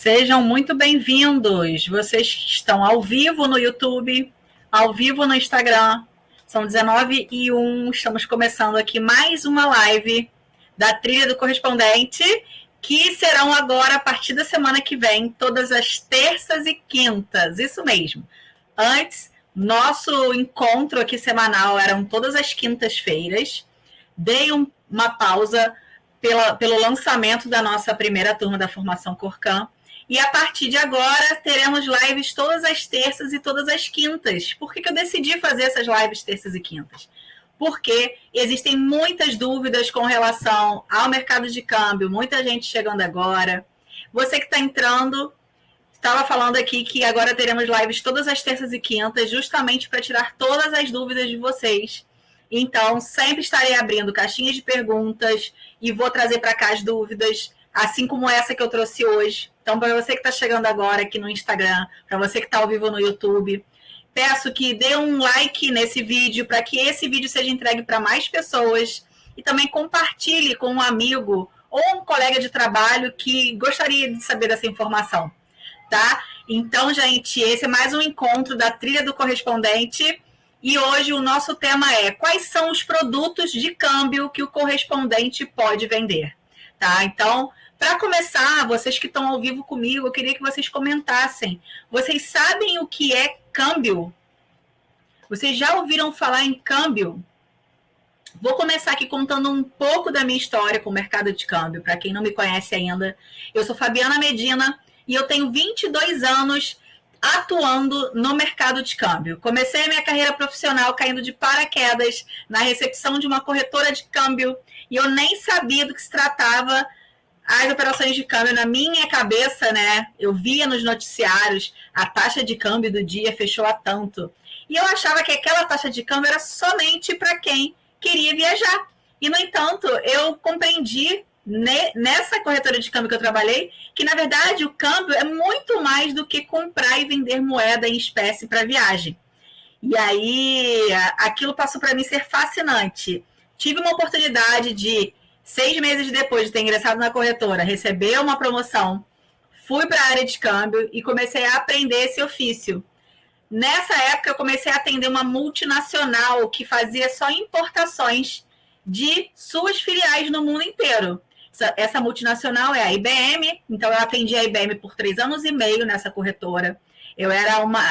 Sejam muito bem-vindos. Vocês que estão ao vivo no YouTube, ao vivo no Instagram. São 19h01. Estamos começando aqui mais uma live da Trilha do Correspondente, que serão agora, a partir da semana que vem, todas as terças e quintas. Isso mesmo. Antes, nosso encontro aqui semanal eram todas as quintas-feiras. Dei uma pausa pelo lançamento da nossa primeira turma da Formação Corcan. E a partir de agora, teremos lives todas as terças e todas as quintas. Por que eu decidi fazer essas lives terças e quintas? Porque existem muitas dúvidas com relação ao mercado de câmbio, muita gente chegando agora. Você que está entrando, estava falando aqui que agora teremos lives todas as terças e quintas, justamente para tirar todas as dúvidas de vocês. Então, sempre estarei abrindo caixinhas de perguntas e vou trazer para cá as dúvidas, assim como essa que eu trouxe hoje. Então, para você que está chegando agora aqui no Instagram, para você que está ao vivo no YouTube, peço que dê um like nesse vídeo para que esse vídeo seja entregue para mais pessoas e também compartilhe com um amigo ou um colega de trabalho que gostaria de saber dessa informação, tá? Então, gente, esse é mais um encontro da Trilha do Correspondente e hoje o nosso tema é: quais são os produtos de câmbio que o correspondente pode vender, tá? Então, para começar, vocês que estão ao vivo comigo, eu queria que vocês comentassem. Vocês sabem o que é câmbio? Vocês já ouviram falar em câmbio? Vou começar aqui contando um pouco da minha história com o mercado de câmbio. Para quem não me conhece ainda, eu sou Fabiana Medina e eu tenho 22 anos atuando no mercado de câmbio. Comecei a minha carreira profissional caindo de paraquedas na recepção de uma corretora de câmbio e eu nem sabia do que se tratava as operações de câmbio. Na minha cabeça, né? Eu via nos noticiários a taxa de câmbio do dia fechou a tanto. E eu achava que aquela taxa de câmbio era somente para quem queria viajar. E, no entanto, eu compreendi nessa corretora de câmbio que eu trabalhei que, na verdade, o câmbio é muito mais do que comprar e vender moeda em espécie para viagem. E aí, aquilo passou para mim ser fascinante. Tive uma oportunidade de 6 meses depois de ter ingressado na corretora, receber uma promoção, fui para a área de câmbio e comecei a aprender esse ofício. Nessa época, eu comecei a atender uma multinacional que fazia só importações de suas filiais no mundo inteiro. Essa multinacional é a IBM, então eu atendi a IBM por 3 anos e meio nessa corretora. Eu era uma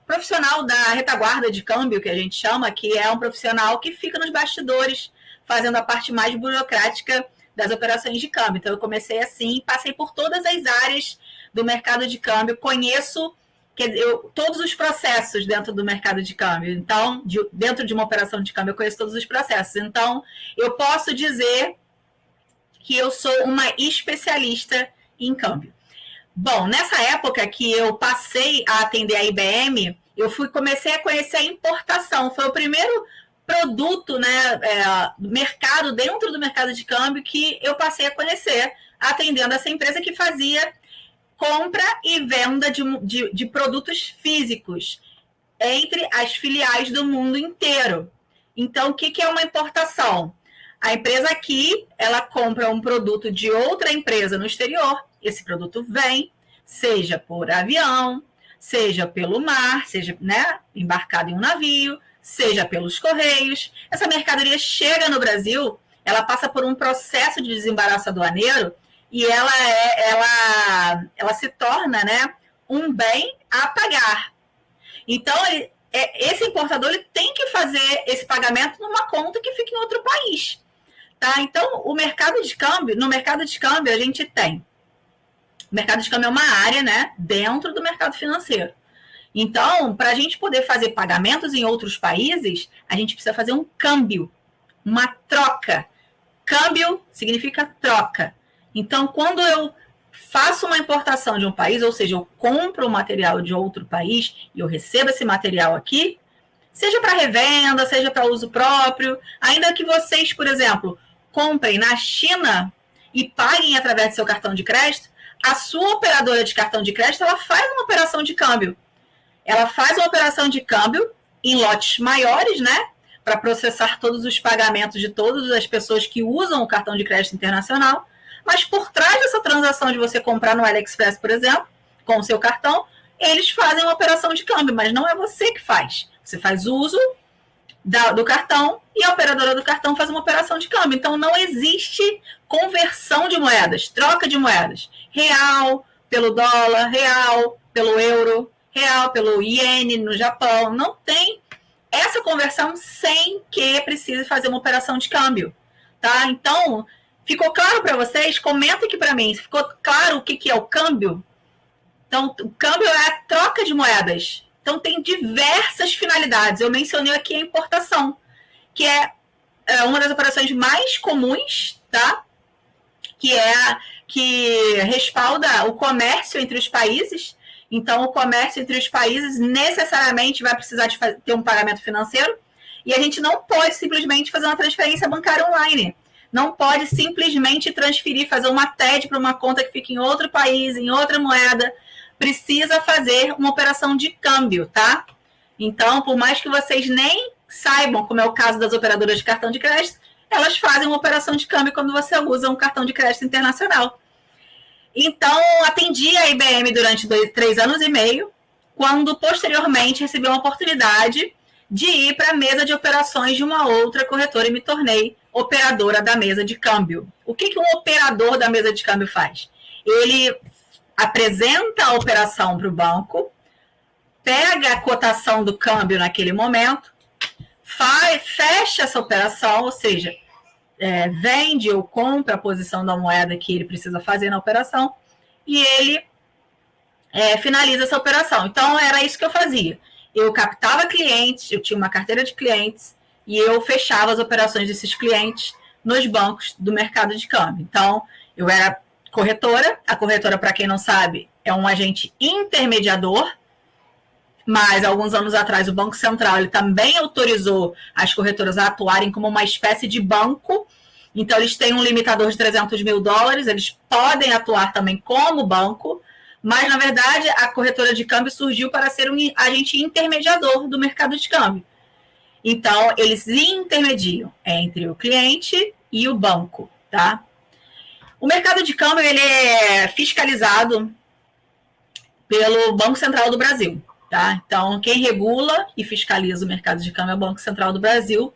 profissional da retaguarda de câmbio, que a gente chama, que é um profissional que fica nos bastidores, fazendo a parte mais burocrática das operações de câmbio. Então, eu comecei assim, passei por todas as áreas do mercado de câmbio, conheço todos os processos dentro do mercado de câmbio. Então, dentro de uma operação de câmbio, eu conheço todos os processos. Então, eu posso dizer que eu sou uma especialista em câmbio. Bom, nessa época que eu passei a atender a IBM, eu comecei a conhecer a importação. Foi o primeiro produto, né, mercado, dentro do mercado de câmbio, que eu passei a conhecer, atendendo essa empresa que fazia compra e venda de produtos físicos entre as filiais do mundo inteiro. Então, o que é uma importação? A empresa aqui, ela compra um produto de outra empresa no exterior, esse produto vem, seja por avião, seja pelo mar, seja, né, embarcado em um navio, seja pelos correios. Essa mercadoria chega no Brasil, ela passa por um processo de desembaraço aduaneiro e ela se torna, né, um bem a pagar. Então, esse importador ele tem que fazer esse pagamento numa conta que fica em outro país. Tá? Então, no mercado de câmbio, a gente tem. O mercado de câmbio é uma área, né, dentro do mercado financeiro. Então, para a gente poder fazer pagamentos em outros países, a gente precisa fazer um câmbio, uma troca. Câmbio significa troca. Então, quando eu faço uma importação de um país, ou seja, eu compro um material de outro país e eu recebo esse material aqui, seja para revenda, seja para uso próprio, ainda que vocês, por exemplo, comprem na China e paguem através do seu cartão de crédito, a sua operadora de cartão de crédito, ela faz uma operação de câmbio. Ela faz uma operação de câmbio em lotes maiores, né? Para processar todos os pagamentos de todas as pessoas que usam o cartão de crédito internacional. mas por trás dessa transação de você comprar no AliExpress, por exemplo, com o seu cartão, eles fazem uma operação de câmbio, mas não é você que faz. Você faz uso do cartão e a operadora do cartão faz uma operação de câmbio. Então, não existe conversão de moedas, troca de moedas. Real pelo dólar, real pelo euro, real pelo iene no Japão. Não tem essa conversão sem que precise fazer uma operação de câmbio. Tá? Então, ficou claro para vocês? Comenta aqui para mim. Ficou claro o que é o câmbio? Então, o câmbio é a troca de moedas. Então, tem diversas finalidades. Eu mencionei aqui a importação, que é uma das operações mais comuns, tá? Que respalda o comércio entre os países. Então, o comércio entre os países necessariamente vai precisar de ter um pagamento financeiro. E a gente não pode simplesmente fazer uma transferência bancária online. Não pode simplesmente transferir, fazer uma TED para uma conta que fica em outro país, em outra moeda. Precisa fazer uma operação de câmbio, tá? Então, por mais que vocês nem saibam, como é o caso das operadoras de cartão de crédito, elas fazem uma operação de câmbio quando você usa um cartão de crédito internacional. Então, atendi a IBM durante 3 anos e meio, quando posteriormente recebi uma oportunidade de ir para a mesa de operações de uma outra corretora e me tornei operadora da mesa de câmbio. O que um operador da mesa de câmbio faz? Ele apresenta a operação para o banco, pega a cotação do câmbio naquele momento, fecha essa operação, ou seja, vende ou compra a posição da moeda que ele precisa fazer na operação e ele finaliza essa operação. Então, era isso que eu fazia. Eu captava clientes, eu tinha uma carteira de clientes e eu fechava as operações desses clientes nos bancos do mercado de câmbio. Então, eu era corretora. A corretora, para quem não sabe, é um agente intermediador, mas alguns anos atrás o Banco Central ele também autorizou as corretoras a atuarem como uma espécie de banco. Então, eles têm um limitador de $300 mil, eles podem atuar também como banco, mas, na verdade, a corretora de câmbio surgiu para ser um agente intermediador do mercado de câmbio. Então, eles intermediam entre o cliente e o banco, tá? O mercado de câmbio ele é fiscalizado pelo Banco Central do Brasil, tá? Então, quem regula e fiscaliza o mercado de câmbio é o Banco Central do Brasil,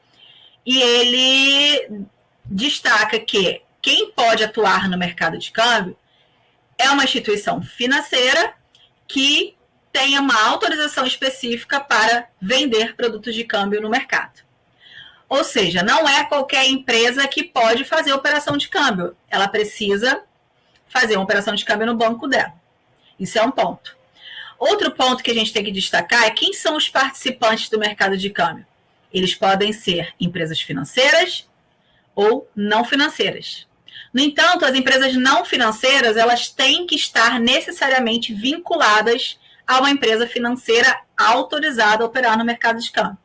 e ele destaca que quem pode atuar no mercado de câmbio é uma instituição financeira que tenha uma autorização específica para vender produtos de câmbio no mercado. Ou seja, não é qualquer empresa que pode fazer operação de câmbio. Ela precisa fazer uma operação de câmbio no banco dela. Isso é um ponto. Outro ponto que a gente tem que destacar é quem são os participantes do mercado de câmbio. Eles podem ser empresas financeiras ou não financeiras. No entanto, as empresas não financeiras, elas têm que estar necessariamente vinculadas a uma empresa financeira autorizada a operar no mercado de câmbio.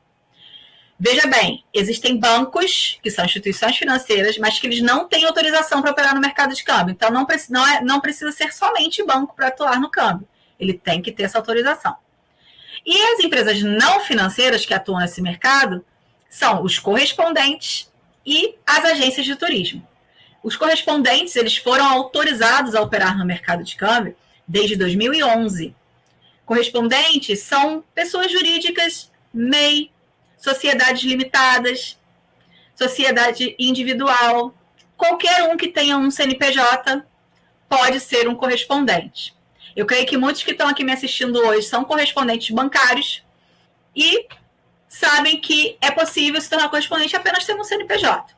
Veja bem, existem bancos, que são instituições financeiras, mas que eles não têm autorização para operar no mercado de câmbio. Então, não precisa ser somente banco para atuar no câmbio. Ele tem que ter essa autorização. E as empresas não financeiras que atuam nesse mercado são os correspondentes e as agências de turismo. Os correspondentes, eles foram autorizados a operar no mercado de câmbio desde 2011. Correspondentes são pessoas jurídicas, MEI, sociedades limitadas, sociedade individual. Qualquer um que tenha um CNPJ pode ser um correspondente. Eu creio que muitos que estão aqui me assistindo hoje são correspondentes bancários e sabem que é possível se tornar correspondente apenas tendo um CNPJ.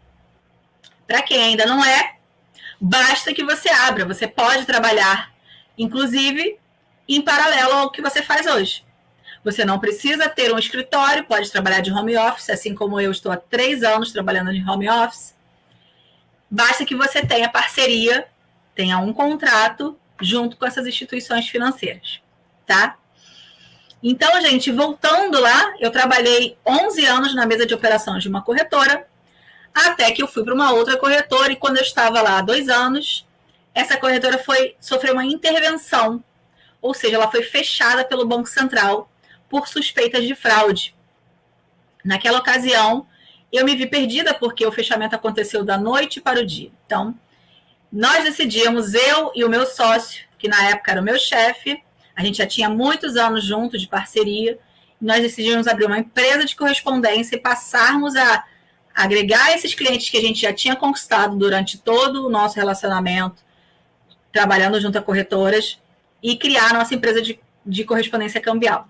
Para quem ainda não é, basta que você abra. Você pode trabalhar, inclusive, em paralelo ao que você faz hoje. Você não precisa ter um escritório, pode trabalhar de home office, assim como eu estou há 3 anos trabalhando de home office. Basta que você tenha parceria, tenha um contrato junto com essas instituições financeiras, tá? Então, gente, voltando lá, eu trabalhei 11 anos na mesa de operações de uma corretora, até que eu fui para uma outra corretora e quando eu estava lá há 2 anos, essa corretora sofreu uma intervenção, ou seja, ela foi fechada pelo Banco Central por suspeitas de fraude. Naquela ocasião, eu me vi perdida porque o fechamento aconteceu da noite para o dia. Então, nós decidimos, eu e o meu sócio, que na época era o meu chefe, a gente já tinha muitos anos juntos de parceria, nós decidimos abrir uma empresa de correspondência e passarmos a agregar esses clientes que a gente já tinha conquistado durante todo o nosso relacionamento, trabalhando junto a corretoras, e criar a nossa empresa de correspondência cambial.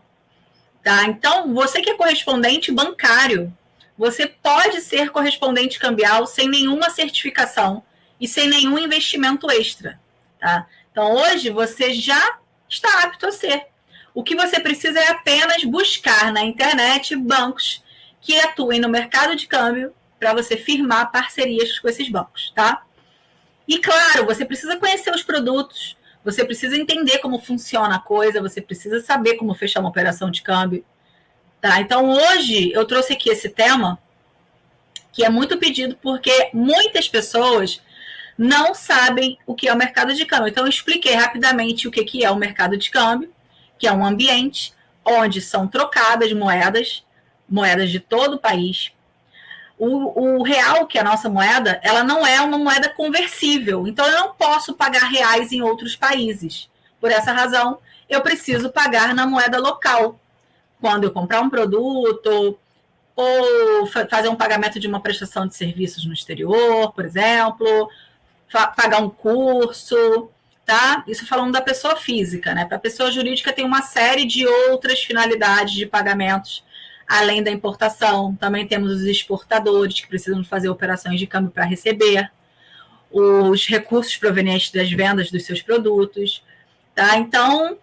Tá? Então, você que é correspondente bancário, você pode ser correspondente cambial sem nenhuma certificação e sem nenhum investimento extra. Tá? Então, hoje, você já está apto a ser. O que você precisa é apenas buscar na internet bancos que atuem no mercado de câmbio para você firmar parcerias com esses bancos. Tá? E, claro, você precisa conhecer os produtos, você precisa entender como funciona a coisa, você precisa saber como fechar uma operação de câmbio. Tá? Então, hoje, eu trouxe aqui esse tema, que é muito pedido, porque muitas pessoas não sabem o que é o mercado de câmbio. Então, eu expliquei rapidamente o que é o mercado de câmbio, que é um ambiente onde são trocadas moedas de todo o país. O real, que é a nossa moeda, ela não é uma moeda conversível. Então, eu não posso pagar reais em outros países. Por essa razão, eu preciso pagar na moeda local. Quando eu comprar um produto ou fazer um pagamento de uma prestação de serviços no exterior, por exemplo, pagar um curso, tá? Isso falando da pessoa física, né? Para a pessoa jurídica tem uma série de outras finalidades de pagamentos, além da importação. Também temos os exportadores que precisam fazer operações de câmbio para receber os recursos provenientes das vendas dos seus produtos, tá? Então,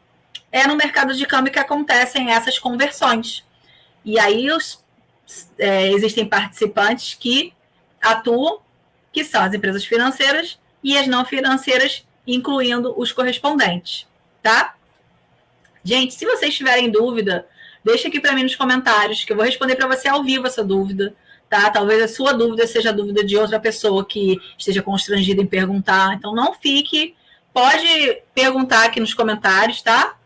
é no mercado de câmbio que acontecem essas conversões. E aí existem participantes que atuam, que são as empresas financeiras e as não financeiras, incluindo os correspondentes, tá? Gente, se vocês tiverem dúvida, deixa aqui para mim nos comentários, que eu vou responder para você ao vivo essa dúvida, tá? Talvez a sua dúvida seja a dúvida de outra pessoa que esteja constrangida em perguntar. Então, não fique, pode perguntar aqui nos comentários, tá?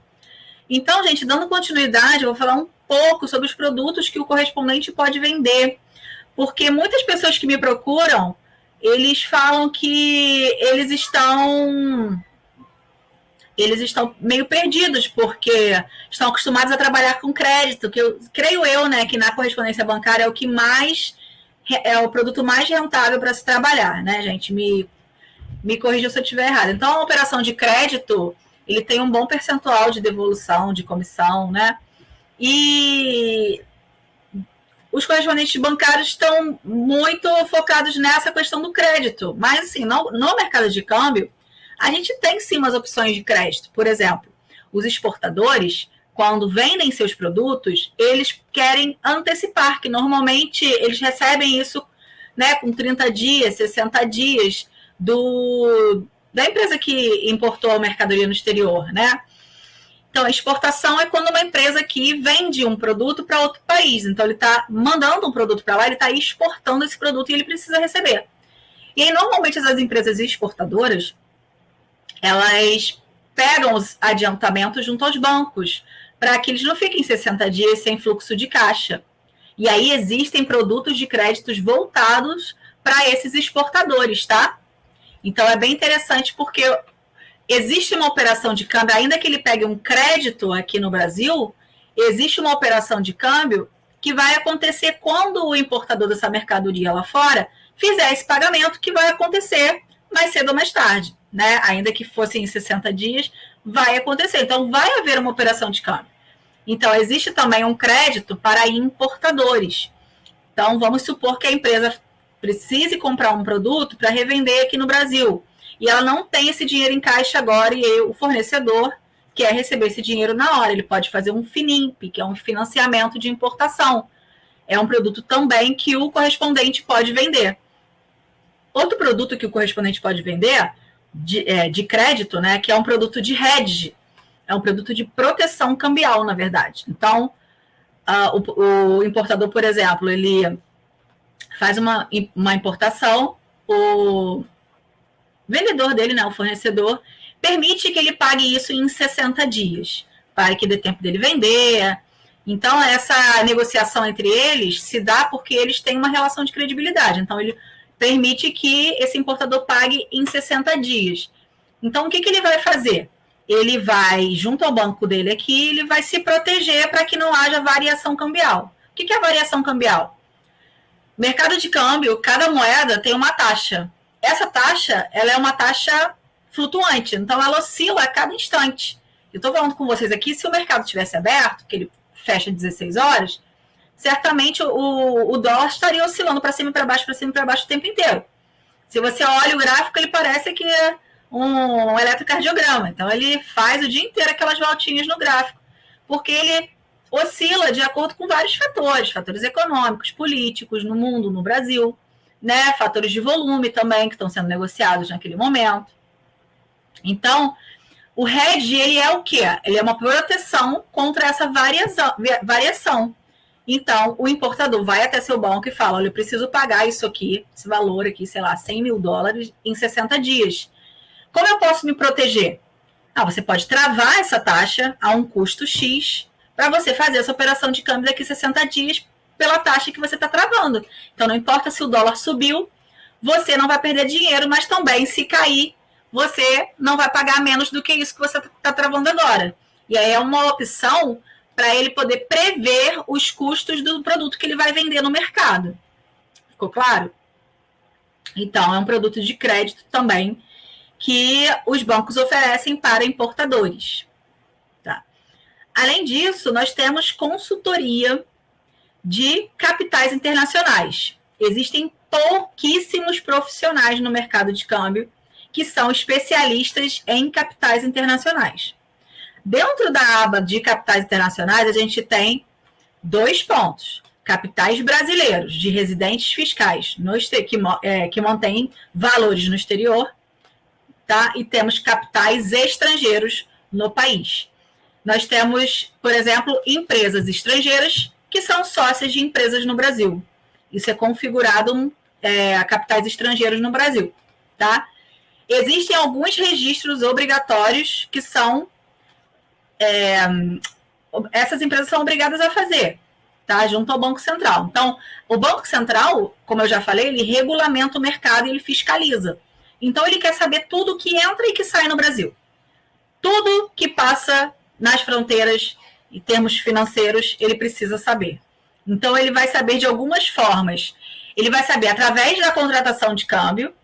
Então, gente, dando continuidade, eu vou falar um pouco sobre os produtos que o correspondente pode vender. Porque muitas pessoas que me procuram, eles falam que eles estão meio perdidos, porque estão acostumados a trabalhar com crédito, que creio eu, né, que na correspondência bancária é o que mais é o produto mais rentável para se trabalhar, né, gente? Me corrija se eu estiver errado. Então, a operação de crédito, ele tem um bom percentual de devolução, de comissão, né? E os correspondentes bancários estão muito focados nessa questão do crédito. Mas, assim, no mercado de câmbio, a gente tem, sim, umas opções de crédito. Por exemplo, os exportadores, quando vendem seus produtos, eles querem antecipar, que normalmente eles recebem isso, né, com 30 dias, 60 dias da empresa que importou a mercadoria no exterior, né? Então, a exportação é quando uma empresa aqui vende um produto para outro país. Então, ele está mandando um produto para lá, ele está exportando esse produto e ele precisa receber. E aí, normalmente, as empresas exportadoras, elas pegam os adiantamentos junto aos bancos, para que eles não fiquem 60 dias sem fluxo de caixa. E aí, existem produtos de créditos voltados para esses exportadores, tá? Então, é bem interessante porque existe uma operação de câmbio, ainda que ele pegue um crédito aqui no Brasil, existe uma operação de câmbio que vai acontecer quando o importador dessa mercadoria lá fora fizer esse pagamento, que vai acontecer mais cedo ou mais tarde, né? Ainda que fosse em 60 dias, vai acontecer. Então, vai haver uma operação de câmbio. Então, existe também um crédito para importadores. Então, vamos supor que a empresa precise comprar um produto para revender aqui no Brasil. E ela não tem esse dinheiro em caixa agora, e aí o fornecedor quer receber esse dinheiro na hora. Ele pode fazer um FINIMP, que é um financiamento de importação. É um produto também que o correspondente pode vender. Outro produto que o correspondente pode vender, de crédito, né, que é um produto de hedge. É um produto de proteção cambial, na verdade. Então, o importador, por exemplo, ele faz uma importação, o vendedor dele, né, o fornecedor, permite que ele pague isso em 60 dias, para que dê tempo dele vender. Então, essa negociação entre eles se dá porque eles têm uma relação de credibilidade. Então, ele permite que esse importador pague em 60 dias. Então, o que ele vai fazer? Ele vai, junto ao banco dele aqui, ele vai se proteger para que não haja variação cambial. O que é a variação cambial? Mercado de câmbio, cada moeda tem uma taxa. Essa taxa, ela é uma taxa flutuante, então ela oscila a cada instante. Eu estou falando com vocês aqui, se o mercado tivesse aberto, que ele fecha 16 horas, certamente o dólar estaria oscilando para cima e para baixo o tempo inteiro. Se você olha o gráfico, ele parece que é um eletrocardiograma. Então, ele faz o dia inteiro aquelas voltinhas no gráfico, porque ele oscila de acordo com vários fatores econômicos, políticos, no mundo, no Brasil, né? Fatores de volume também, que estão sendo negociados naquele momento. Então, o hedge, ele é o quê? Ele é uma proteção contra essa variação. Então, o importador vai até seu banco e fala, olha, eu preciso pagar isso aqui, esse valor aqui, sei lá, 100 mil dólares em 60 dias. Como eu posso me proteger? Você pode travar essa taxa a um custo X para você fazer essa operação de câmbio daqui a 60 dias pela taxa que você está travando. Então, não importa se o dólar subiu, você não vai perder dinheiro, mas também se cair, você não vai pagar menos do que isso que você está travando agora. E aí é uma opção para ele poder prever os custos do produto que ele vai vender no mercado. Ficou claro? Então, é um produto de crédito também que os bancos oferecem para importadores. Tá? Além disso, nós temos consultoria de capitais internacionais. Existem pouquíssimos profissionais no mercado de câmbio que são especialistas em capitais internacionais. Dentro da aba de capitais internacionais, a gente tem 2 pontos. Capitais brasileiros, de residentes fiscais, que mantêm valores no exterior, tá? E temos capitais estrangeiros no país. Nós temos, por exemplo, empresas estrangeiras que são sócias de empresas no Brasil. Isso é configurado a capitais estrangeiros no Brasil, tá? Existem alguns registros obrigatórios que são essas empresas são obrigadas a fazer, tá? Junto ao Banco Central. Então, o Banco Central, como eu já falei, ele regulamenta o mercado e ele fiscaliza. Então, ele quer saber tudo que entra e que sai no Brasil. Tudo que passa nas fronteiras, em termos financeiros, ele precisa saber. Então, ele vai saber de algumas formas. Ele vai saber através da contratação de câmbio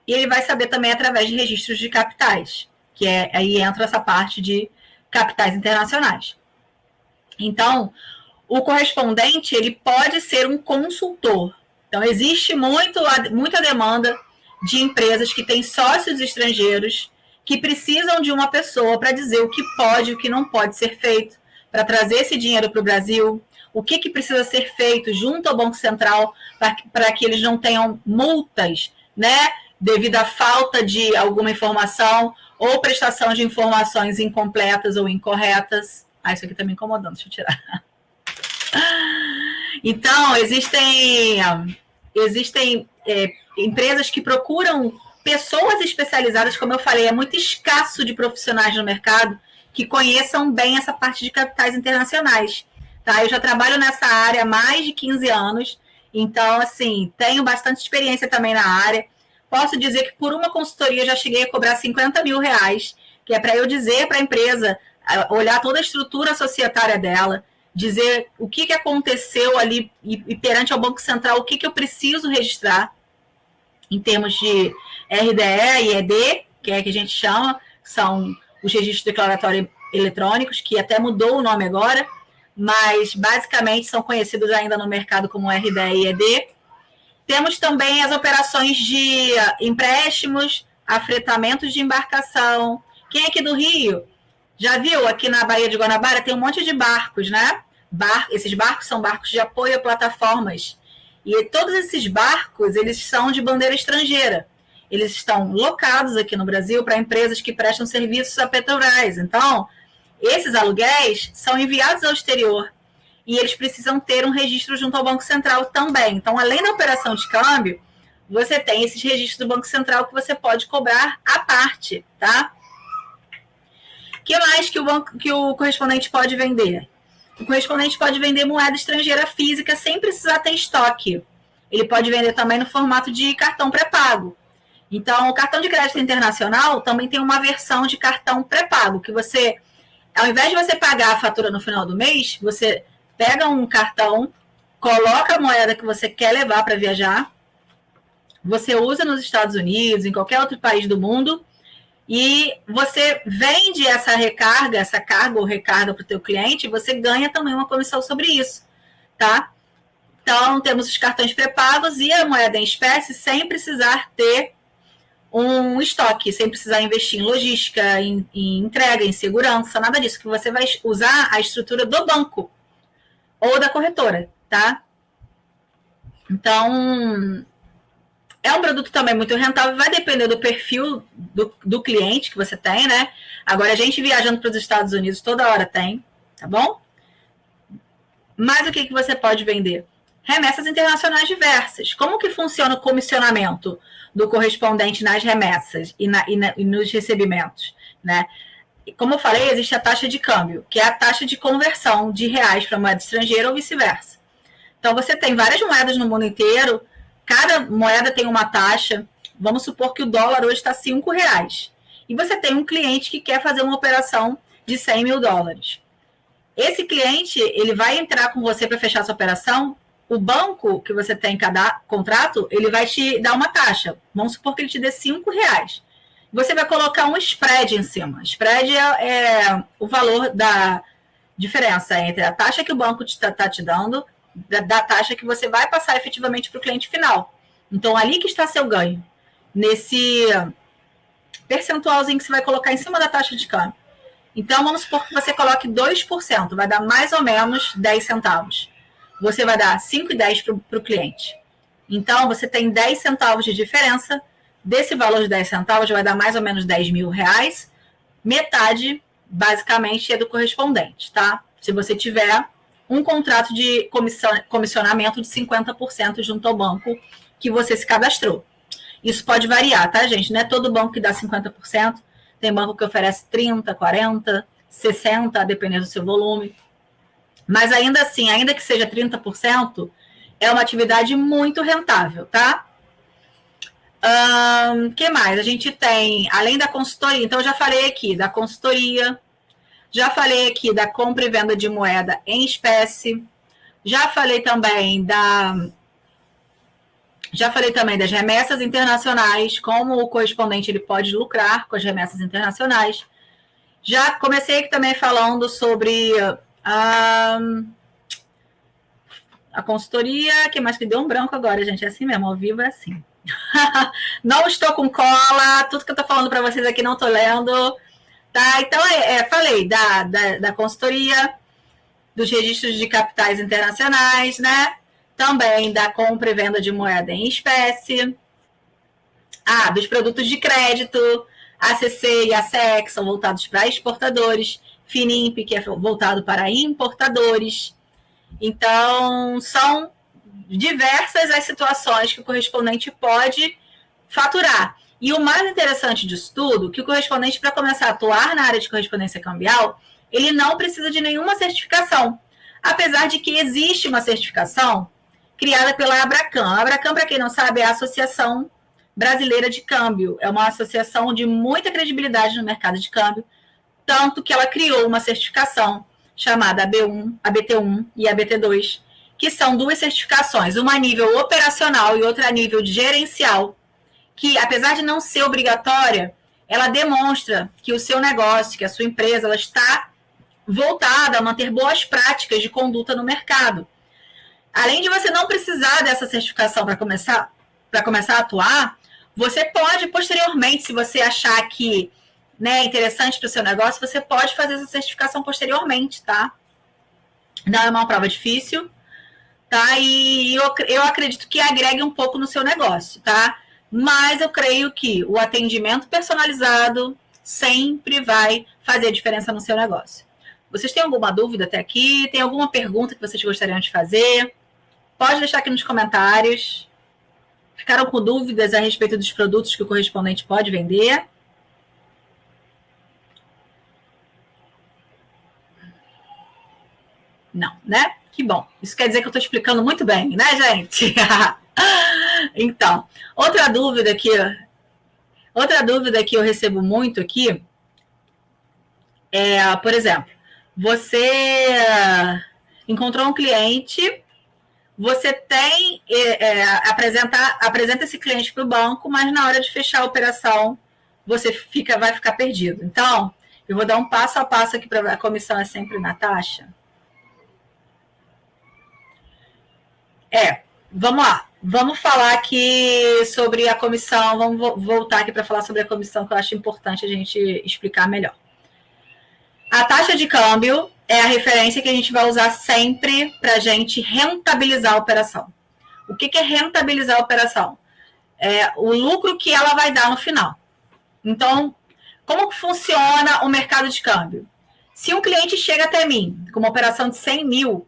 e ele vai saber também através de registros de capitais, que aí entra essa parte de capitais internacionais. Então, o correspondente, ele pode ser um consultor. Então, existe muita demanda de empresas que têm sócios estrangeiros que precisam de uma pessoa para dizer o que pode e o que não pode ser feito, para trazer esse dinheiro para o Brasil, o que precisa ser feito junto ao Banco Central para que eles não tenham multas, né, devido à falta de alguma informação ou prestação de informações incompletas ou incorretas. Isso aqui está me incomodando, deixa eu tirar. Então, existem empresas que procuram pessoas especializadas, como eu falei, é muito escasso de profissionais no mercado que conheçam bem essa parte de capitais internacionais. Tá? Eu já trabalho nessa área há mais de 15 anos, então, assim, tenho bastante experiência também na área. Posso dizer que por uma consultoria já cheguei a cobrar 50 mil reais, que é para eu dizer para a empresa, olhar toda a estrutura societária dela, dizer o que aconteceu ali e perante ao Banco Central, o que eu preciso registrar em termos de RDE e ED, que é a gente chama, são os registros declaratórios eletrônicos, que até mudou o nome agora, mas basicamente são conhecidos ainda no mercado como RDE e ED. Temos também as operações de empréstimos, afretamentos de embarcação. Quem é aqui do Rio já viu aqui na Baía de Guanabara? Tem um monte de barcos, né? Esses barcos são barcos de apoio a plataformas. E todos esses barcos, eles são de bandeira estrangeira. Eles estão locados aqui no Brasil para empresas que prestam serviços à Petrobras. Então, esses aluguéis são enviados ao exterior e eles precisam ter um registro junto ao Banco Central também. Então, além da operação de câmbio, você tem esses registros do Banco Central que você pode cobrar à parte, tá? O que mais que o correspondente pode vender? O correspondente pode vender moeda estrangeira física sem precisar ter estoque. ele pode vender também no formato de cartão pré-pago. Então, o cartão de crédito internacional também tem uma versão de cartão pré-pago, que você, ao invés de você pagar a fatura no final do mês, você pega um cartão, coloca a moeda que você quer levar para viajar, você usa nos Estados Unidos, em qualquer outro país do mundo, e você vende essa recarga, essa carga ou recarga para o teu cliente, e você ganha também uma comissão sobre isso, tá? Então, temos os cartões pré-pagos e a moeda em espécie sem precisar ter um estoque, sem precisar investir em logística, em entrega, em segurança, nada disso, que você vai usar a estrutura do banco ou da corretora, tá? Então, é um produto também muito rentável, vai depender do perfil do cliente que você tem, né? Agora, a gente viajando para os Estados Unidos toda hora tem, tá bom? Mas o que você pode vender? Remessas internacionais diversas. Como que funciona o comissionamento do correspondente nas remessas e nos recebimentos, né? Como eu falei, existe a taxa de câmbio, que é a taxa de conversão de reais para moeda estrangeira ou vice-versa. Então, você tem várias moedas no mundo inteiro, cada moeda tem uma taxa. Vamos supor que o dólar hoje está R$5. E você tem um cliente que quer fazer uma operação de $100 mil. Esse cliente, ele vai entrar com você para fechar essa operação. O banco que você tem em cada contrato, ele vai te dar uma taxa. Vamos supor que ele te dê R$5. Você vai colocar um spread em cima. Spread é o valor da diferença entre a taxa que o banco está te dando, da taxa que você vai passar efetivamente para o cliente final. Então, ali que está seu ganho. Nesse percentualzinho que você vai colocar em cima da taxa de câmbio. Então, vamos supor que você coloque 2%, vai dar mais ou menos 10 centavos. Você vai dar 5,10 para o cliente. Então, você tem 10 centavos de diferença. Desse valor de 10 centavos, vai dar mais ou menos R$10 mil. Metade, basicamente, é do correspondente, tá? Se você tiver um contrato de comissionamento de 50% junto ao banco que você se cadastrou. Isso pode variar, tá, gente? Não é todo banco que dá 50%. Tem banco que oferece 30%, 40%, 60%, dependendo do seu volume. Mas ainda assim, ainda que seja 30%, é uma atividade muito rentável, tá? Que mais? A gente tem, além da consultoria, então eu já falei aqui da consultoria, já falei aqui da compra e venda de moeda em espécie, já falei também das remessas internacionais, como o correspondente ele pode lucrar com as remessas internacionais. Já comecei aqui também falando sobre a consultoria, que mais que deu um branco agora, gente, é assim mesmo, ao vivo é assim. Não estou com cola, tudo que eu estou falando para vocês aqui não estou lendo, tá? Então, falei da consultoria, dos registros de capitais internacionais, né? Também da compra e venda de moeda em espécie, dos produtos de crédito, ACC e ACE, que são voltados para exportadores, FINIMP, que é voltado para importadores. Então, são diversas as situações que o correspondente pode faturar. E o mais interessante disso tudo, que o correspondente, para começar a atuar na área de correspondência cambial, ele não precisa de nenhuma certificação. Apesar de que existe uma certificação criada pela Abracam. A Abracam, para quem não sabe, é a Associação Brasileira de Câmbio. É uma associação de muita credibilidade no mercado de câmbio, tanto que ela criou uma certificação chamada AB1, ABT1 e ABT2, que são duas certificações, uma a nível operacional e outra a nível de gerencial, que, apesar de não ser obrigatória, ela demonstra que o seu negócio, que a sua empresa, ela está voltada a manter boas práticas de conduta no mercado. Além de você não precisar dessa certificação para começar a atuar, você pode, posteriormente, se você achar que é interessante para o seu negócio, você pode fazer essa certificação posteriormente, tá? Não é uma prova difícil, tá? E eu acredito que agregue um pouco no seu negócio, tá? Mas eu creio que o atendimento personalizado sempre vai fazer diferença no seu negócio. Vocês têm alguma dúvida até aqui? Tem alguma pergunta que vocês gostariam de fazer? Pode deixar aqui nos comentários. Ficaram com dúvidas a respeito dos produtos que o correspondente pode vender? Não, né? Que bom. Isso quer dizer que eu estou explicando muito bem, né, gente? Então, outra dúvida que eu recebo muito aqui é, por exemplo, você encontrou um cliente, você tem apresenta esse cliente para o banco, mas na hora de fechar a operação você vai ficar perdido. Então, eu vou dar um passo a passo aqui para a comissão é sempre na taxa. Vamos lá. Vamos falar aqui sobre a comissão. Vamos voltar aqui para falar sobre a comissão, que eu acho importante a gente explicar melhor. A taxa de câmbio é a referência que a gente vai usar sempre para a gente rentabilizar a operação. O que é rentabilizar a operação? É o lucro que ela vai dar no final. Então, como que funciona o mercado de câmbio? Se um cliente chega até mim com uma operação de 100 mil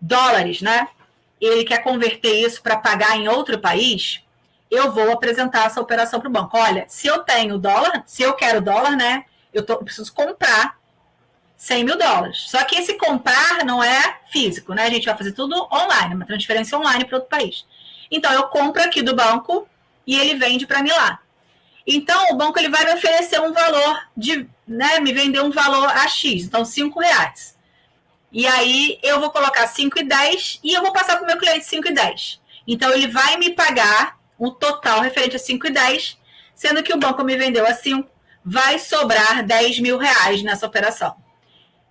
dólares, né? Ele quer converter isso para pagar em outro país, eu vou apresentar essa operação para o banco. Olha, se eu tenho dólar, se eu quero dólar, né? Eu preciso comprar 100 mil dólares. Só que esse comprar não é físico, né? A gente vai fazer tudo online, uma transferência online para outro país. Então, eu compro aqui do banco e ele vende para mim lá. Então, o banco ele vai me oferecer um valor, me vender um valor a X, então R$5. E aí, eu vou colocar 5,10 e eu vou passar para o meu cliente 5,10. Então, ele vai me pagar o total referente a 5,10, sendo que o banco me vendeu a 5, vai sobrar R$10 mil nessa operação.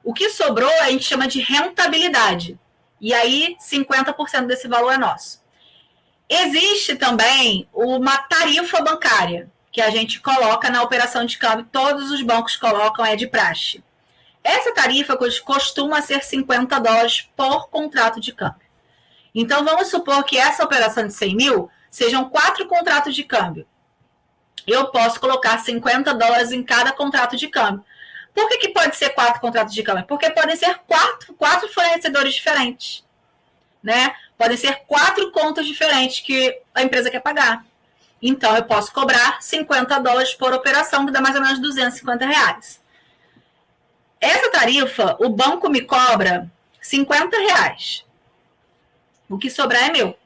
O que sobrou a gente chama de rentabilidade. E aí, 50% desse valor é nosso. Existe também uma tarifa bancária, que a gente coloca na operação de câmbio, todos os bancos colocam, é de praxe. Essa tarifa costuma ser $50 por contrato de câmbio. Então, vamos supor que essa operação de 100 mil sejam 4 contratos de câmbio. Eu posso colocar $50 em cada contrato de câmbio. Por que pode ser 4 contratos de câmbio? Porque podem ser quatro fornecedores diferentes, né? Podem ser 4 contas diferentes que a empresa quer pagar. Então, eu posso cobrar $50 por operação, que dá mais ou menos R$250. Essa tarifa, o banco me cobra R$50. O que sobrar é meu,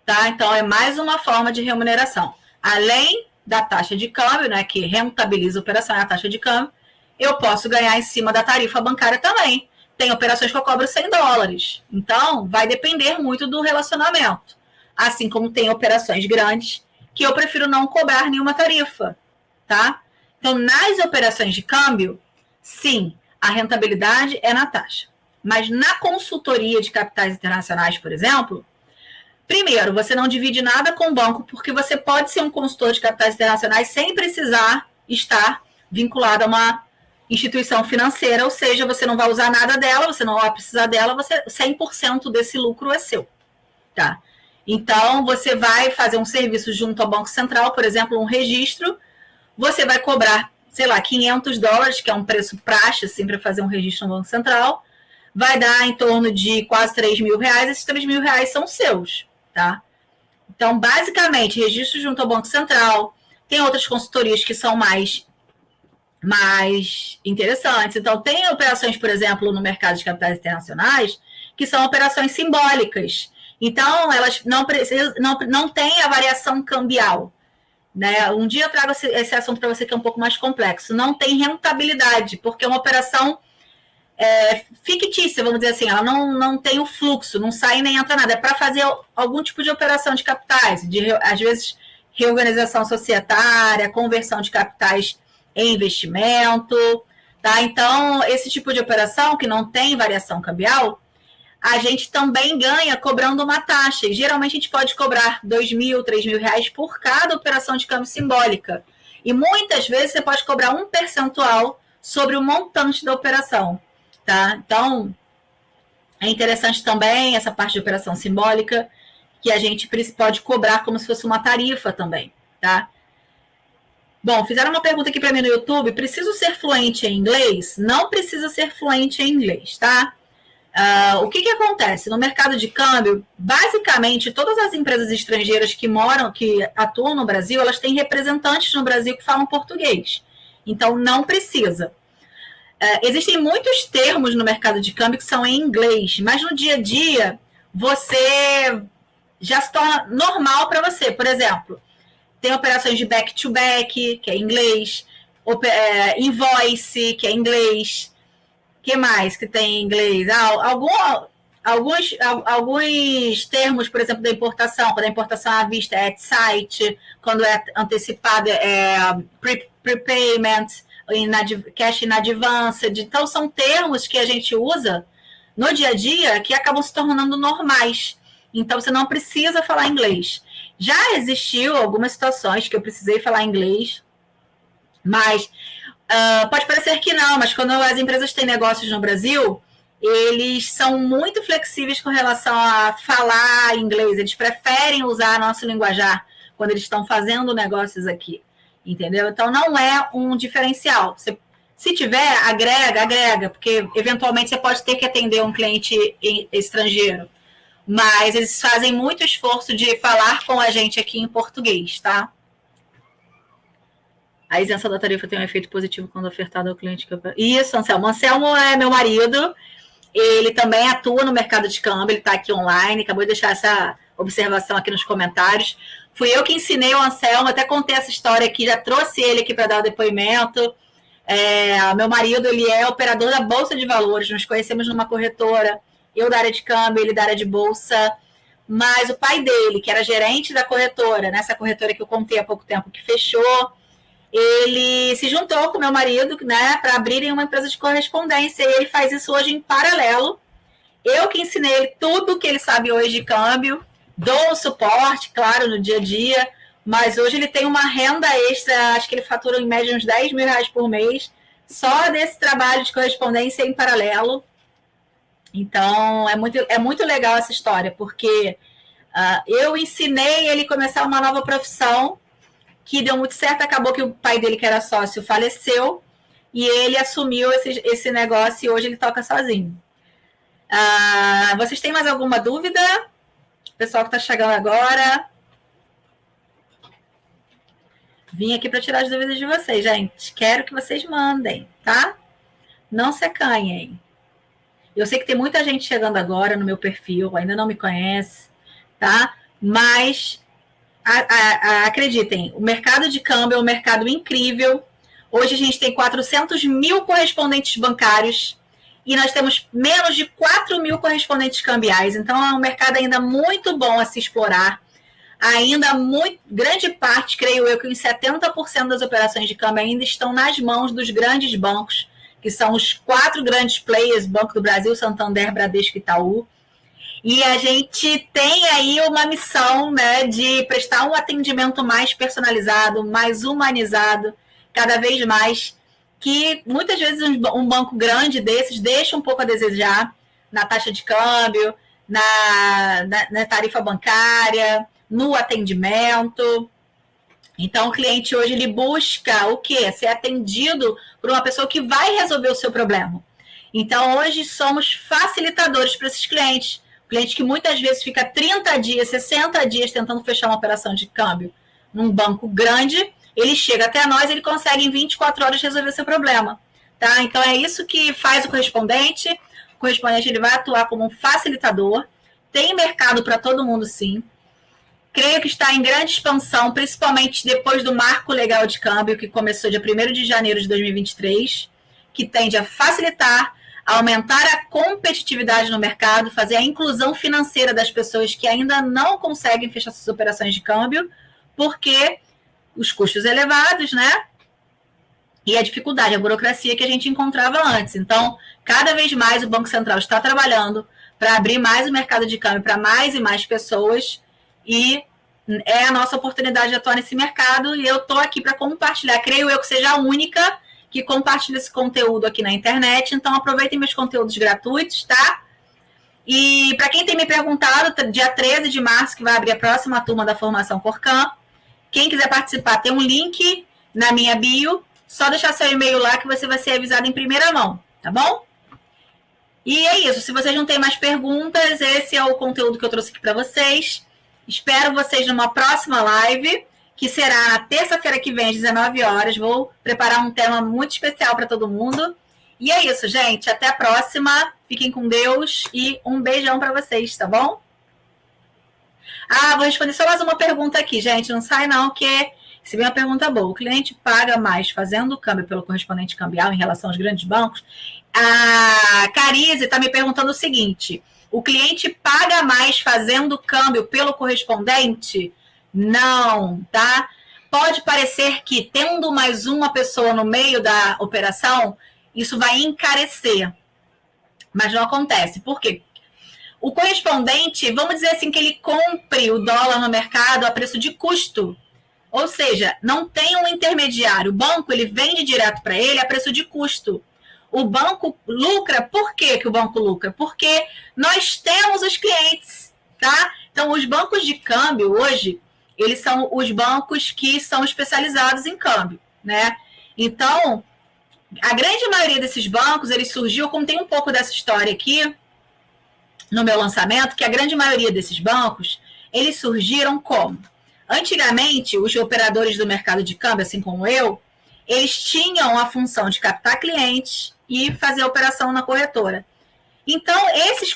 tá? Então, é mais uma forma de remuneração. Além da taxa de câmbio, né, que rentabiliza a operação, é a taxa de câmbio, eu posso ganhar em cima da tarifa bancária também. Tem operações que eu cobro $100. Então, vai depender muito do relacionamento. Assim como tem operações grandes que eu prefiro não cobrar nenhuma tarifa, tá? Então, nas operações de câmbio, sim, a rentabilidade é na taxa. Mas na consultoria de capitais internacionais, por exemplo, primeiro, você não divide nada com o banco, porque você pode ser um consultor de capitais internacionais sem precisar estar vinculado a uma instituição financeira, ou seja, você não vai usar nada dela, você não vai precisar dela, 100% desse lucro é seu, tá? Então, você vai fazer um serviço junto ao Banco Central, por exemplo, um registro, você vai cobrar, sei lá, $500, que é um preço praxe, assim, para fazer um registro no Banco Central, vai dar em torno de quase R$3 mil, esses R$3 mil são seus, tá? Então, basicamente, registro junto ao Banco Central, tem outras consultorias que são mais interessantes. Então, tem operações, por exemplo, no mercado de capitais internacionais, que são operações simbólicas. Então, elas não têm a variação cambial, né? Um dia eu trago esse assunto para você que é um pouco mais complexo. Não tem rentabilidade, porque é uma operação fictícia, vamos dizer assim. Ela não tem o fluxo, não sai nem entra nada. É para fazer algum tipo de operação de capitais, às vezes reorganização societária, conversão de capitais em investimento, tá? Então, esse tipo de operação que não tem variação cambial, a gente também ganha cobrando uma taxa. E geralmente a gente pode cobrar R$2 mil, R$3 mil por cada operação de câmbio simbólica. E muitas vezes você pode cobrar um percentual sobre o montante da operação, tá? Então, é interessante também essa parte de operação simbólica, que a gente pode cobrar como se fosse uma tarifa também, tá? Bom, fizeram uma pergunta aqui para mim no YouTube. Preciso ser fluente em inglês? Não precisa ser fluente em inglês, tá? O que acontece? No mercado de câmbio, basicamente, todas as empresas estrangeiras que atuam no Brasil, elas têm representantes no Brasil que falam português. Então, não precisa. Existem muitos termos no mercado de câmbio que são em inglês, mas no dia a dia, você já se torna normal para você. Por exemplo, tem operações de back-to-back, que é em inglês, invoice, que é em inglês. O que mais que tem em inglês? Alguns termos, por exemplo, da importação, quando a importação à vista é at site, quando é antecipada é prepayment, cash in advance. Então, são termos que a gente usa no dia a dia que acabam se tornando normais. Então, você não precisa falar inglês. Já existiu algumas situações que eu precisei falar inglês, mas pode parecer que não, mas quando as empresas têm negócios no Brasil, eles são muito flexíveis com relação a falar inglês. Eles preferem usar nosso linguajar quando eles estão fazendo negócios aqui, entendeu? Então, não é um diferencial. Se tiver, agrega, porque eventualmente você pode ter que atender um cliente estrangeiro. Mas eles fazem muito esforço de falar com a gente aqui em português, tá? A isenção da tarifa tem um efeito positivo quando ofertada ao cliente. Isso, Anselmo. Anselmo é meu marido. Ele também atua no mercado de câmbio. Ele está aqui online. Acabou de deixar essa observação aqui nos comentários. Fui eu que ensinei o Anselmo. Até contei essa história aqui. Já trouxe ele aqui para dar o depoimento. Meu marido, ele é operador da Bolsa de Valores. Nos conhecemos numa corretora. Eu da área de câmbio, ele da área de bolsa. Mas o pai dele, que era gerente da corretora, nessa corretora que eu contei há pouco tempo, que fechou, ele se juntou com meu marido, né, para abrirem uma empresa de correspondência, e ele faz isso hoje em paralelo. Eu que ensinei ele tudo que ele sabe hoje de câmbio, dou suporte, claro, no dia a dia, mas hoje ele tem uma renda extra, acho que ele fatura em média uns 10 mil reais por mês, só desse trabalho de correspondência em paralelo. Então, é muito legal essa história, porque eu ensinei ele a começar uma nova profissão, que deu muito certo. Acabou que o pai dele, que era sócio, faleceu, e ele assumiu esse negócio e hoje ele toca sozinho. Vocês têm mais alguma dúvida? Pessoal que está chegando agora. Vim aqui para tirar as dúvidas de vocês, gente. Quero que vocês mandem, tá? Não se acanhem. Eu sei que tem muita gente chegando agora no meu perfil, ainda não me conhece, tá? Mas acreditem, o mercado de câmbio é um mercado incrível. Hoje a gente tem 400 mil correspondentes bancários e nós temos menos de 4 mil correspondentes cambiais. Então é um mercado ainda muito bom a se explorar. Ainda grande parte, creio eu, que uns 70% das operações de câmbio ainda estão nas mãos dos grandes bancos, que são os 4 grandes players, Banco do Brasil, Santander, Bradesco e Itaú. E a gente tem aí uma missão, né, de prestar um atendimento mais personalizado, mais humanizado, cada vez mais, que muitas vezes um banco grande desses deixa um pouco a desejar na taxa de câmbio, na tarifa bancária, no atendimento. Então, o cliente hoje ele busca o quê? Ser atendido por uma pessoa que vai resolver o seu problema. Então, hoje somos facilitadores para esses clientes. Cliente que muitas vezes fica 30 dias, 60 dias tentando fechar uma operação de câmbio num banco grande, ele chega até nós e ele consegue em 24 horas resolver seu problema. Tá? Então, é isso que faz o correspondente. O correspondente ele vai atuar como um facilitador. Tem mercado para todo mundo, sim. Creio que está em grande expansão, principalmente depois do marco legal de câmbio, que começou dia 1º de janeiro de 2023, que tende a facilitar, aumentar a competitividade no mercado, fazer a inclusão financeira das pessoas que ainda não conseguem fechar suas operações de câmbio, porque os custos elevados, né? E a dificuldade, a burocracia que a gente encontrava antes. Então, cada vez mais o Banco Central está trabalhando para abrir mais o mercado de câmbio para mais e mais pessoas, e é a nossa oportunidade de atuar nesse mercado, e eu estou aqui para compartilhar. Creio eu que seja a única que compartilha esse conteúdo aqui na internet, então aproveitem meus conteúdos gratuitos, tá? E para quem tem me perguntado, dia 13 de março, que vai abrir a próxima turma da Formação Corcam, quem quiser participar, tem um link na minha bio, só deixar seu e-mail lá que você vai ser avisado em primeira mão, tá bom? E é isso, se vocês não têm mais perguntas, esse é o conteúdo que eu trouxe aqui para vocês. Espero vocês numa próxima live, que será na terça-feira que vem, às 19 horas. Vou preparar um tema muito especial para todo mundo. E é isso, gente. Até a próxima. Fiquem com Deus e um beijão para vocês, tá bom? Vou responder só mais uma pergunta aqui, gente. Não sai não, que se bem uma pergunta boa. O cliente paga mais fazendo o câmbio pelo correspondente cambial em relação aos grandes bancos? A Carize está me perguntando o seguinte: o cliente paga mais fazendo o câmbio pelo correspondente? Não, tá? Pode parecer que, tendo mais uma pessoa no meio da operação, isso vai encarecer. Mas não acontece. Por quê? O correspondente, vamos dizer assim, que ele compre o dólar no mercado a preço de custo. Ou seja, não tem um intermediário. O banco, ele vende direto para ele a preço de custo. O banco lucra. Por que o banco lucra? Porque nós temos os clientes, tá? Então, os bancos de câmbio hoje, eles são os bancos que são especializados em câmbio, né? Então, a grande maioria desses bancos, ele surgiu, eu contei um pouco dessa história aqui no meu lançamento, que a grande maioria desses bancos, eles surgiram como? Antigamente, os operadores do mercado de câmbio, assim como eu, eles tinham a função de captar clientes e fazer a operação na corretora. Então,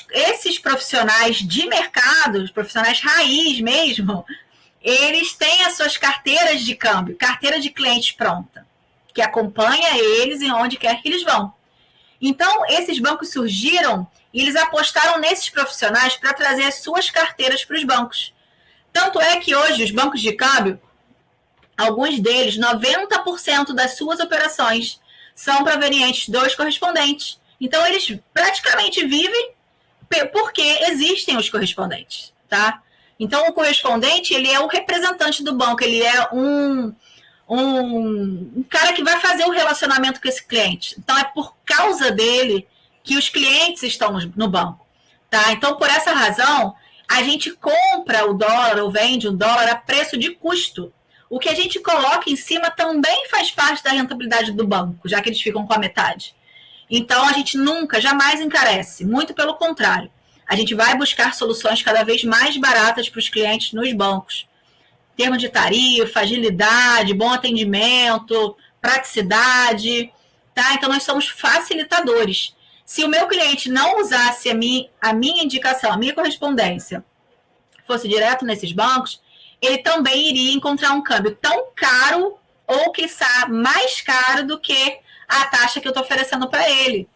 esses profissionais de mercado, os profissionais raiz mesmo, eles têm as suas carteiras de câmbio, carteira de clientes pronta, que acompanha eles em onde quer que eles vão. Então, esses bancos surgiram e eles apostaram nesses profissionais para trazer as suas carteiras para os bancos. Tanto é que hoje os bancos de câmbio, alguns deles, 90% das suas operações são provenientes dos correspondentes. Então, eles praticamente vivem porque existem os correspondentes, tá? Então, o correspondente, ele é o representante do banco, ele é um cara que vai fazer o relacionamento com esse cliente. Então, é por causa dele que os clientes estão no banco, tá? Então, por essa razão, a gente compra o dólar ou vende o dólar a preço de custo. O que a gente coloca em cima também faz parte da rentabilidade do banco, já que eles ficam com a metade. Então, a gente nunca, jamais encarece. Muito pelo contrário. A gente vai buscar soluções cada vez mais baratas para os clientes nos bancos. Termo de tarifa, agilidade, bom atendimento, praticidade, tá? Então, nós somos facilitadores. Se o meu cliente não usasse a minha indicação, a minha correspondência, fosse direto nesses bancos, ele também iria encontrar um câmbio tão caro ou, quiçá, mais caro do que a taxa que eu estou oferecendo para ele.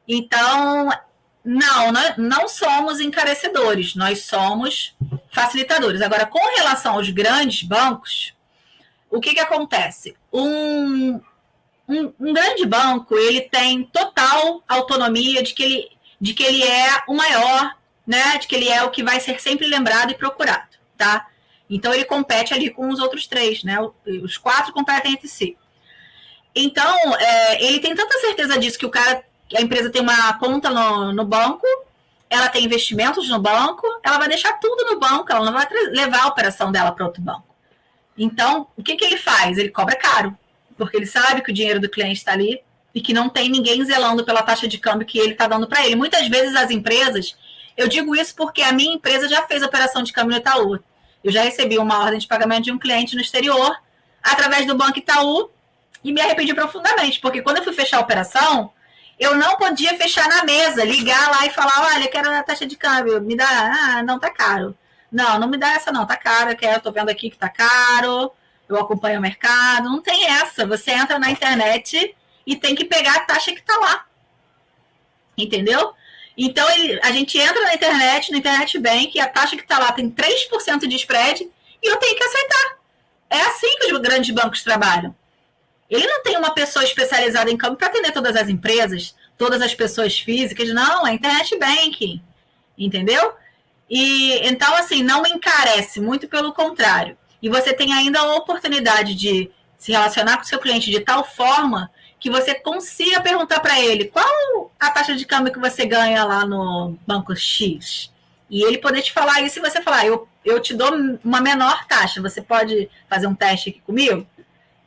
Então, não somos encarecedores, nós somos facilitadores. Agora, com relação aos grandes bancos, o que acontece? Um grande banco, ele tem total autonomia de que ele é o maior, né? De que ele é o que vai ser sempre lembrado e procurado, tá? Então, ele compete ali com os outros três, né? Os quatro competem entre si. Então, ele tem tanta certeza disso que a empresa tem uma conta no banco, ela tem investimentos no banco, ela vai deixar tudo no banco, ela não vai levar a operação dela para outro banco. Então, o que ele faz? Ele cobra caro, porque ele sabe que o dinheiro do cliente está ali e que não tem ninguém zelando pela taxa de câmbio que ele está dando para ele. Muitas vezes as empresas, eu digo isso porque a minha empresa já fez operação de câmbio no Itaú. Eu já recebi uma ordem de pagamento de um cliente no exterior, através do Banco Itaú, e me arrependi profundamente, porque quando eu fui fechar a operação, eu não podia fechar na mesa, ligar lá e falar, olha, eu quero a taxa de câmbio, me dá, não, tá caro. Não me dá essa não, tá caro, eu tô vendo aqui que tá caro, eu acompanho o mercado, não tem essa, você entra na internet e tem que pegar a taxa que tá lá, entendeu? Então, a gente entra na internet, no Internet Bank, e a taxa que tá lá tem 3% de spread, e eu tenho que aceitar. É assim que os grandes bancos trabalham. Ele não tem uma pessoa especializada em câmbio para atender todas as empresas, todas as pessoas físicas. Não, é Internet Banking, entendeu? E então, assim, não encarece, muito pelo contrário. E você tem ainda a oportunidade de se relacionar com o seu cliente de tal forma que você consiga perguntar para ele qual a taxa de câmbio que você ganha lá no banco X. E ele poder te falar isso e você falar, eu te dou uma menor taxa, você pode fazer um teste aqui comigo?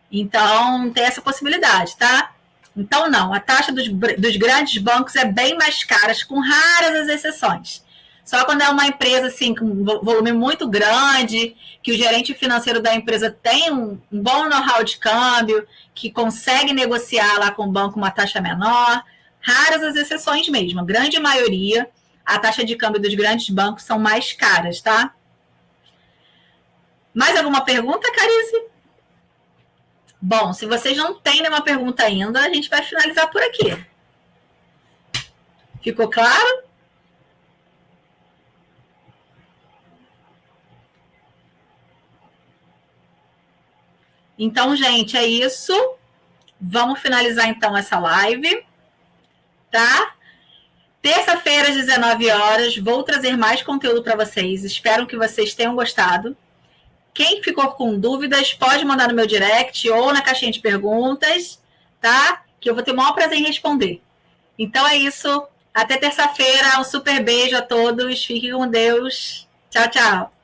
Então, tem essa possibilidade, tá? Então, não, a taxa dos grandes bancos é bem mais cara, com raras as exceções. Só quando é uma empresa assim, com um volume muito grande, que o gerente financeiro da empresa tem um bom know-how de câmbio, que consegue negociar lá com o banco uma taxa menor, raras as exceções mesmo. A grande maioria, a taxa de câmbio dos grandes bancos são mais caras, tá? Mais alguma pergunta, Carice? Bom, se vocês não têm nenhuma pergunta ainda, a gente vai finalizar por aqui. Ficou claro? Então, gente, é isso. Vamos finalizar então essa live, tá? Terça-feira às 19 horas, vou trazer mais conteúdo para vocês. Espero que vocês tenham gostado. Quem ficou com dúvidas, pode mandar no meu direct ou na caixinha de perguntas, tá? Que eu vou ter o maior prazer em responder. Então é isso. Até terça-feira. Um super beijo a todos. Fiquem com Deus. Tchau, tchau.